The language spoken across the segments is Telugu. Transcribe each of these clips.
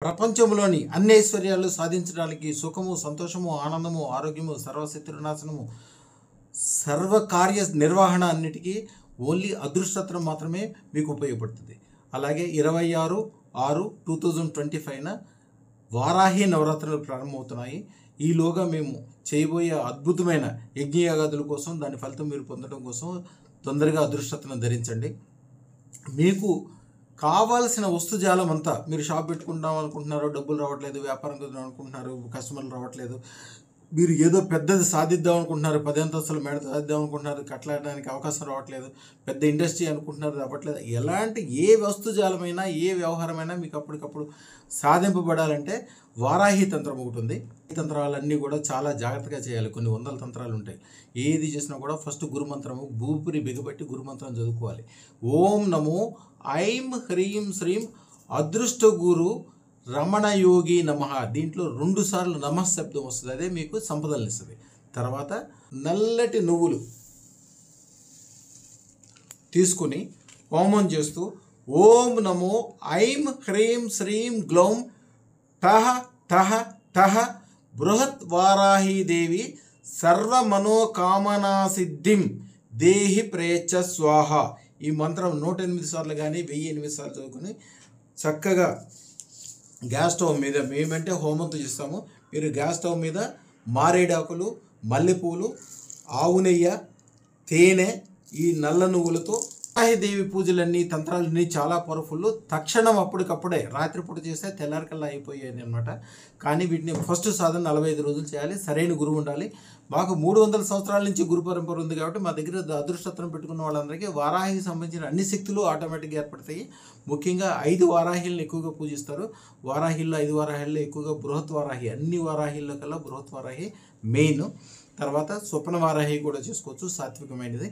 ప్రపంచంలోని అన్ని ఐశ్వర్యాలు సాధించడానికి సుఖము, సంతోషము, ఆనందము, ఆరోగ్యము, సర్వశత్రునాశనము, సర్వకార్య నిర్వహణ అన్నిటికీ ఓన్లీ అదృష్టత్వం మాత్రమే మీకు ఉపయోగపడుతుంది. అలాగే 26/6/2025న వారాహి నవరాత్రులు ప్రారంభమవుతున్నాయి. ఈలోగా మేము చేయబోయే అద్భుతమైన యజ్ఞయాగాదుల కోసం దాని ఫలితం మీరు పొందడం కోసం తొందరగా అదృష్టత్వం ధరించండి. మీకు కావాల్సిన వస్తుజాలం అంతా మీరు షాప్ పెట్టుకుందాం అనుకుంటున్నారు, డబ్బులు రావట్లేదు, వ్యాపారం కుదరం అనుకుంటున్నారు, కస్టమర్లు రావట్లేదు, మీరు ఏదో పెద్దది సాధిద్దాం అనుకుంటున్నారు, 10 అంతస్తుల మేడ సాధిద్దాం అనుకుంటున్నారు, కట్టడానికి అవకాశం రావట్లేదు, పెద్ద ఇండస్ట్రీ అనుకుంటున్నారు, రావట్లేదు, ఎలాంటి ఏ వస్తుజాలమైనా ఏ వ్యవహారమైనా మీకు అప్పటికప్పుడు సాధింపబడాలంటే వారాహి తంత్రం ఒకటి ఉంది. ఈ తంత్రాలన్నీ కూడా చాలా జాగ్రత్తగా చేయాలి. కొన్ని వందల తంత్రాలు ఉంటాయి. ఏది చేసినా కూడా ఫస్ట్ గురుమంత్రము భూపురి బిగబట్టి గురుమంత్రం చదువుకోవాలి. ఓం నమో ఐం హ్రీం శ్రీం అదృష్ట గురు రమణ యోగి నమః. దీంట్లో 2 సార్లు నమః శబ్దం వస్తుంది. అదే మీకు సంపదలను ఇస్తుంది. తర్వాత నల్లటి నువ్వులు తీసుకుని హోమం చేస్తూ ఓం నమో ఐం హ్రీం శ్రీం గ్లౌం టహ టహ టహ బృహత్ వారాహీదేవి సర్వమనోకామనాసిద్ధిం దేహి ప్రేచ స్వాహ. ఈ మంత్రం 108 సార్లు కానీ 1008 సార్లు చదువుకొని చక్కగా గ్యాస్ స్టవ్ మీద, మేమంటే హోమంతో చేస్తాము, మీరు గ్యాస్ స్టవ్ మీద మారేడాకులు, మల్లెపూలు, ఆవు నెయ్యి, తేనె, ఈ నల్ల నువ్వులతో వారాహిదేవి పూజలన్నీ తంత్రాలన్నీ చాలా పవర్ఫుల్. తక్షణం అప్పటికప్పుడే రాత్రిపూట చేస్తే తెల్లారికల్లా అయిపోయాయి అనమాట. కానీ వీటిని ఫస్ట్ సాధన 45 రోజులు చేయాలి. సరైన గురువు ఉండాలి. మాకు 300 సంవత్సరాల నుంచి గురు పరంపర ఉంది కాబట్టి మా దగ్గర అదృష్టత్వం పెట్టుకున్న వాళ్ళందరికీ వారాహికి సంబంధించిన అన్ని శక్తులు ఆటోమేటిక్గా ఏర్పడతాయి. ముఖ్యంగా 5 వారాహిలను ఎక్కువగా పూజిస్తారు. వారాహిల్లో 5 వారాహిల్లో ఎక్కువగా బృహత్ వారాహి, అన్ని వారాహిల్లో కల్లా బృహత్ వారాహి మెయిన్. తర్వాత స్వప్న వారాహి కూడా చేసుకోవచ్చు, సాత్వికమైనది.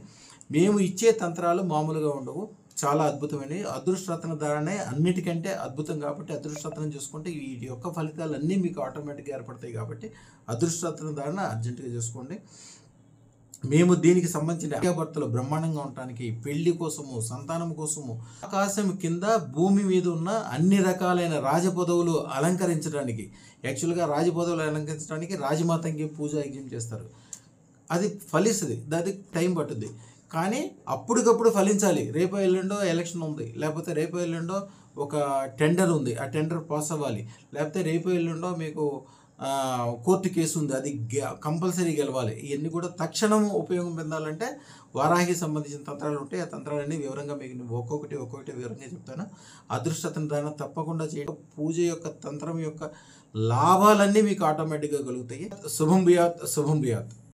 మేము ఇచ్చే తంత్రాలు మామూలుగా ఉండవు, చాలా అద్భుతమైనవి. అదృష్టరత్న ధారణే అన్నిటికంటే అద్భుతం కాబట్టి అదృష్టరత్నం చేసుకుంటే ఈ యొక్క ఫలితాలు అన్నీ మీకు ఆటోమేటిక్గా ఏర్పడతాయి. కాబట్టి అదృష్టరత్న ధారణ అర్జెంటుగా చేసుకోండి. మేము దీనికి సంబంధించిన భార్యాభర్తలు బ్రహ్మాండంగా ఉండటానికి, పెళ్లి కోసము, సంతానం కోసము, ఆకాశం కింద భూమి మీద ఉన్న అన్ని రకాలైన రాజపదవులు అలంకరించడానికి, యాక్చువల్గా రాజపదవులు అలంకరించడానికి రాజమాతంగి పూజ యజ్ఞం చేస్తారు. అది ఫలిస్తుంది, దానికి టైం పట్టుద్ది. కానీ అప్పటికప్పుడు ఫలించాలి. రేపు ఎల్లుండో ఎలక్షన్ ఉంది, లేకపోతే రేపు ఎల్లుండో ఒక టెండర్ ఉంది, ఆ టెండర్ పాస్ అవ్వాలి, లేకపోతే రేపు ఎల్లుండో మీకు కోర్టు కేసు ఉంది, అది కంపల్సరీ గెలవాలి. ఇవన్నీ కూడా తక్షణం ఉపయోగం పొందాలంటే వారాహికి సంబంధించిన తంత్రాలు ఉంటాయి. ఆ తంత్రాలన్నీ వివరంగా మీకు ఒక్కొక్కటి వివరంగా చెప్తాను. అదృష్టతను దాన్ని తప్పకుండా చేయడం, పూజ యొక్క తంత్రం యొక్క లాభాలన్నీ మీకు ఆటోమేటిక్గా కలుగుతాయి. శుభం బియాత్, శుభం బియాత్.